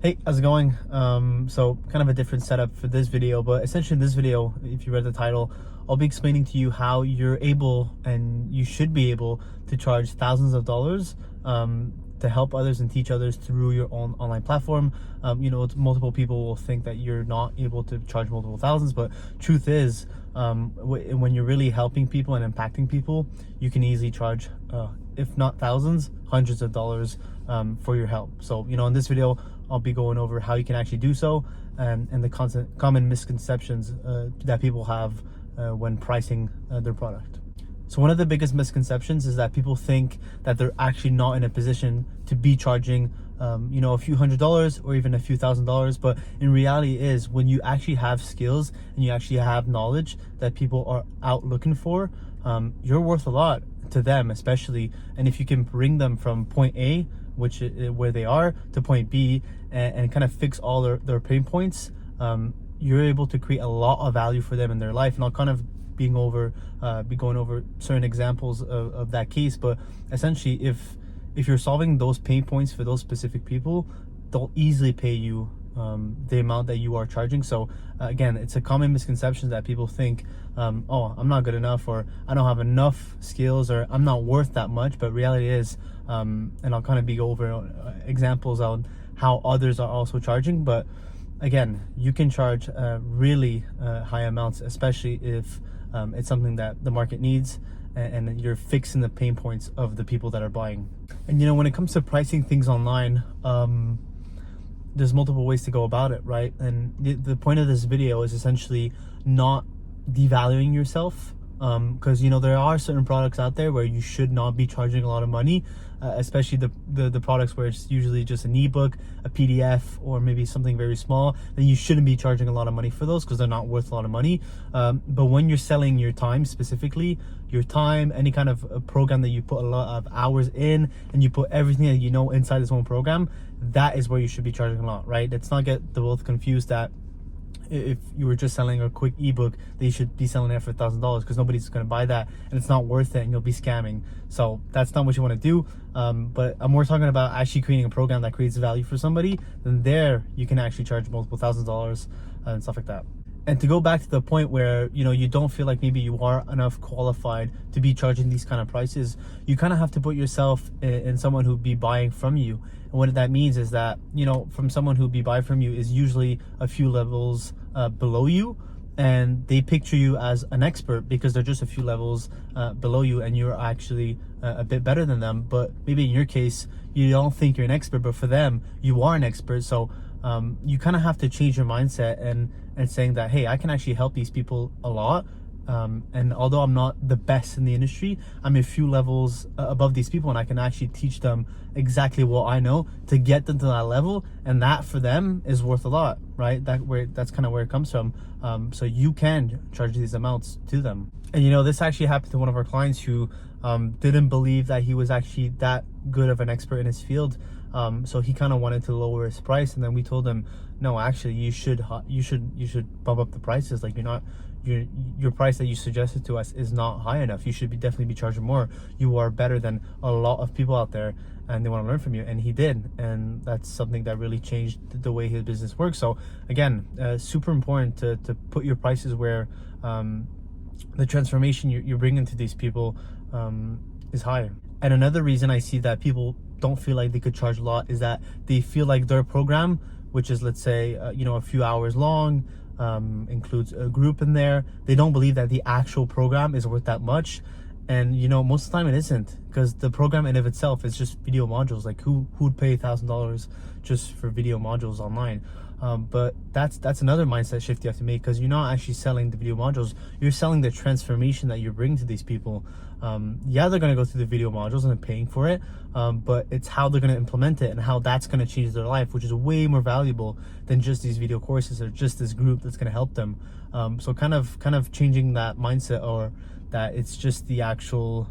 Hey, how's it going? So kind of a different setup for this video, but essentially in this video, if you read the title, I'll be explaining to you how you're able and you should be able to charge thousands of dollars to help others and teach others through your own online platform. Multiple people will think that you're not able to charge multiple thousands, but truth is, when you're really helping people and impacting people, you can easily charge, if not thousands, hundreds of dollars for your help. So, in this video, I'll be going over how you can actually do so and the common misconceptions that people have when pricing their product. So one of the biggest misconceptions is that people think that they're actually not in a position to be charging a few $100s or even a few $1,000s, but in reality is when you actually have skills and you actually have knowledge that people are out looking for, you're worth a lot to them, especially. And if you can bring them from point A, which where they are, to point B, and kind of fix all their pain points, you're able to create a lot of value for them in their life. And I'll kind of be going over certain examples of that case, but essentially if you're solving those pain points for those specific people, they'll easily pay you the amount that you are charging. So again, it's a common misconception that people think, oh, I'm not good enough, or I don't have enough skills, or I'm not worth that much. But reality is, and I'll kind of be over examples on how others are also charging. But again, you can charge really high amounts, especially if it's something that the market needs and you're fixing the pain points of the people that are buying. And when it comes to pricing things online, there's multiple ways to go about it, right? And the point of this video is essentially not devaluing yourself, because there are certain products out there where you should not be charging a lot of money, especially the products where it's usually just an ebook, a PDF, or maybe something very small. Then you shouldn't be charging a lot of money for those because they're not worth a lot of money. But when you're selling your time, specifically your time, any kind of a program that you put a lot of hours in and you put everything that you know inside this one program, that is where you should be charging a lot, right? Let's not get both confused that if you were just selling a quick ebook, that you should be selling it for $1,000, because nobody's going to buy that and it's not worth it and you'll be scamming. So that's not what you want to do. But I'm more talking about actually creating a program that creates value for somebody. Then there you can actually charge multiple $1,000s and stuff like that. And to go back to the point where you don't feel like maybe you are enough qualified to be charging these kind of prices, you kind of have to put yourself in someone who'd be buying from you. And what that means is that from someone who'd be buying from you is usually a few levels below you, and they picture you as an expert because they're just a few levels below you and you're actually a bit better than them. But maybe in your case you don't think you're an expert, but for them you are an expert. So you kind of have to change your mindset and saying that, hey, I can actually help these people a lot, and although I'm not the best in the industry, I'm a few levels above these people, and I can actually teach them exactly what I know to get them to that level, and that for them is worth a lot, right? That's kind of where it comes from. So you can charge these amounts to them. And this actually happened to one of our clients who didn't believe that he was actually that good of an expert in his field. So he kind of wanted to lower his price, and then we told him, no, actually you should bump up the prices. Like your price that you suggested to us is not high enough. You should definitely be charging more. You are better than a lot of people out there and they want to learn from you. And he did, and that's something that really changed the way his business works. So again, super important to put your prices where the transformation you're bringing to these people is higher. And another reason I see that people don't feel like they could charge a lot is that they feel like their program, which is, let's say a few hours long, includes a group in there, they don't believe that the actual program is worth that much. And most of the time it isn't, because the program in of itself is just video modules. Like who'd pay $1,000 just for video modules online? But that's another mindset shift you have to make, because you're not actually selling the video modules, you're selling the transformation that you're bringing to these people. Yeah, they're going to go through the video modules and they're paying for it, but it's how they're going to implement it and how that's going to change their life, which is way more valuable than just these video courses or just this group that's going to help them. So kind of changing that mindset, or that it's just the actual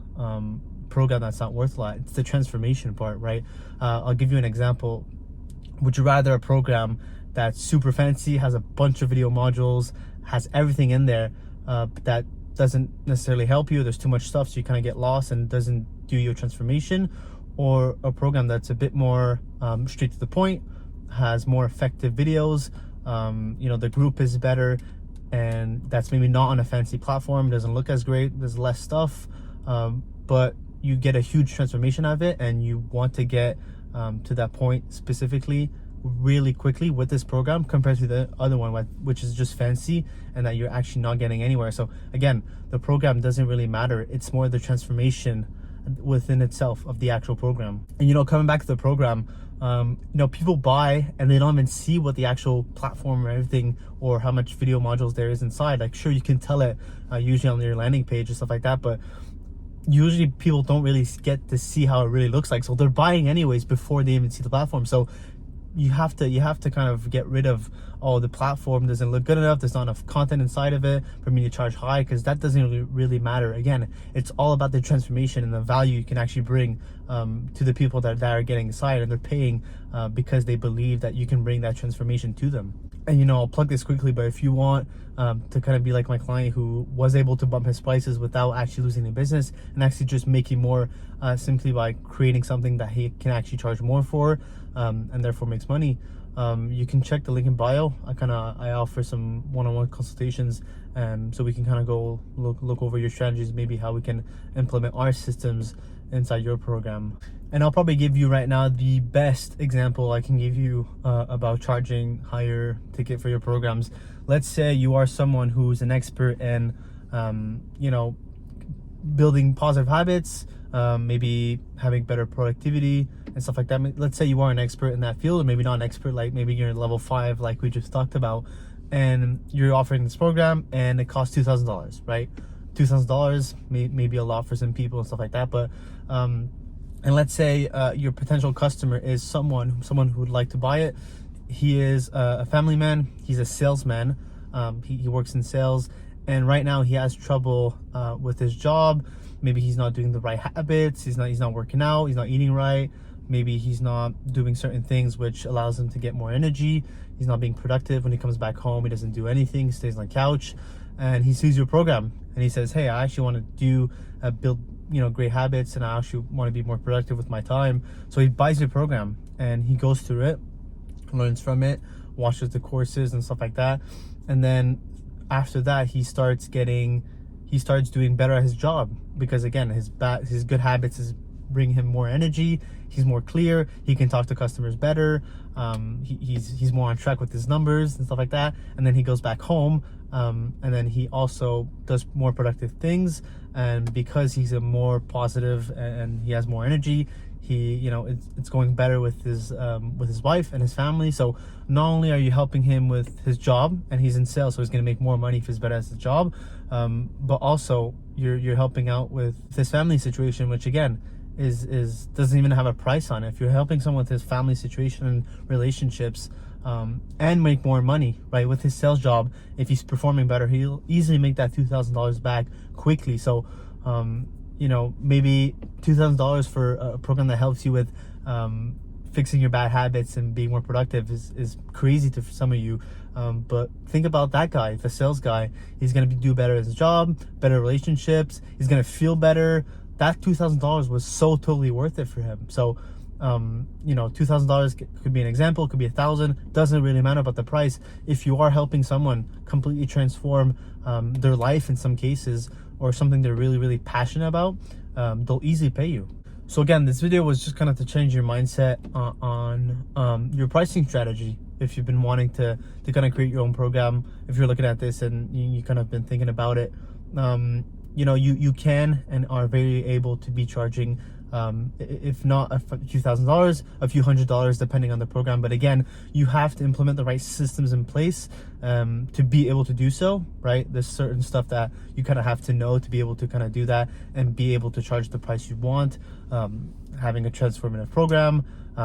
program that's not worth a lot. It's the transformation part, right? I'll give you an example. Would you rather a program that's super fancy, has a bunch of video modules, has everything in there, but that doesn't necessarily help you? There's too much stuff, so you kind of get lost and doesn't do your transformation, or a program that's a bit more straight to the point, has more effective videos. The group is better, and that's maybe not on a fancy platform. It doesn't look as great. There's less stuff, but you get a huge transformation out of it, and you want to get to that point specifically really quickly with this program compared to the other one, which is just fancy and that you're actually not getting anywhere. So again, the program doesn't really matter. It's more the transformation within itself of the actual program. And coming back to the program, people buy and they don't even see what the actual platform or everything, or how much video modules there is inside. Like, sure, you can tell it usually on your landing page and stuff like that, but usually people don't really get to see how it really looks like. So they're buying anyways before they even see the platform. So you have to kind of get rid of, the platform doesn't look good enough, there's not enough content inside of it for me to charge high, because that doesn't really matter. Again, it's all about the transformation and the value you can actually bring to the people that are getting inside, and they're paying because they believe that you can bring that transformation to them. And I'll plug this quickly, but if you want to kind of be like my client who was able to bump his prices without actually losing the business, and actually just making more simply by creating something that he can actually charge more for, and therefore makes money, you can check the link in bio. I offer some one-on-one consultations, so we can kind of go look over your strategies, maybe how we can implement our systems inside your program. And I'll probably give you right now the best example I can give you about charging higher ticket for your programs. Let's say you are someone who's an expert in building positive habits, maybe having better productivity and stuff like that. Let's say you are an expert in that field, or maybe not an expert, like maybe you're level 5 like we just talked about, and you're offering this program and it costs $2,000, right? $2,000 may be a lot for some people and stuff like that, but and let's say your potential customer is someone who would like to buy it. He is a family man, he's a salesman, he works in sales, and right now he has trouble with his job. Maybe he's not doing the right habits, he's not working out, he's not eating right, maybe he's not doing certain things which allows him to get more energy, he's not being productive. When he comes back home, he doesn't do anything, he stays on the couch, and he sees your program and he says, hey, I actually want to build great habits, and I actually want to be more productive with my time. So he buys your program and he goes through it, learns from it, watches the courses and stuff like that, and then after that he starts doing better at his job, because again, his good habits is bring him more energy, he's more clear, he can talk to customers better, he's more on track with his numbers and stuff like that. And then he goes back home, and then he also does more productive things, and because he's a more positive and he has more energy, it's going better with his wife and his family. So not only are you helping him with his job, and he's in sales, so he's going to make more money if he's better at his job, but also you're helping out with his family situation, which again is doesn't even have a price on it. If you're helping someone with his family situation and relationships, and make more money, right, with his sales job, if he's performing better, he'll easily make that $2,000 back quickly. So maybe $2,000 for a program that helps you with fixing your bad habits and being more productive is crazy to some of you, but think about that guy, the sales guy. He's going to do better at his job, better relationships, he's going to feel better. That $2,000 was so totally worth it for him. So $2,000 could be an example, it could be $1,000, doesn't really matter about the price. If you are helping someone completely transform their life in some cases, or something they're really, really passionate about, they'll easily pay you. So again, this video was just kind of to change your mindset on your pricing strategy. If you've been wanting to kind of create your own program, if you're looking at this and you kind of been thinking about it, you can and are very able to be charging, if not a few $1,000s, a few $100s, depending on the program. But again, you have to implement the right systems in place to be able to do so, right? There's certain stuff that you kind of have to know to be able to kind of do that and be able to charge the price you want. Having a transformative program,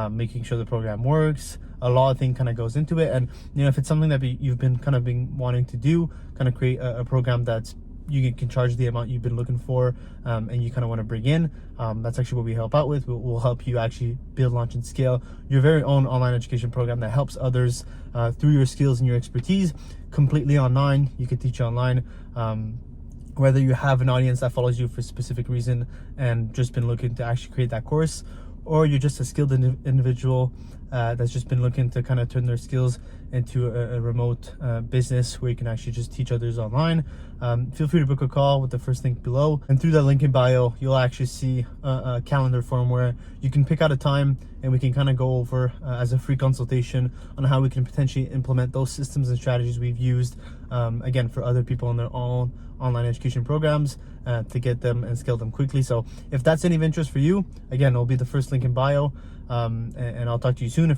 making sure the program works, a lot of things kind of goes into it. And if it's something that you've been wanting to do, kind of create a program that's you can charge the amount you've been looking for, and you kind of want to bring in, that's actually what we help out with. We'll help you actually build, launch, and scale your very own online education program that helps others through your skills and your expertise, completely online. You can teach online, whether you have an audience that follows you for a specific reason and just been looking to actually create that course, or you're just a skilled individual that's just been looking to kind of turn their skills into a remote business where you can actually just teach others online. Feel free to book a call with the first link below, and through that link in bio you'll actually see a calendar form where you can pick out a time and we can kind of go over as a free consultation on how we can potentially implement those systems and strategies we've used again for other people in their own online education programs to get them and scale them quickly. So if that's any of interest for you, again, it'll be the first link in bio, and I'll talk to you soon.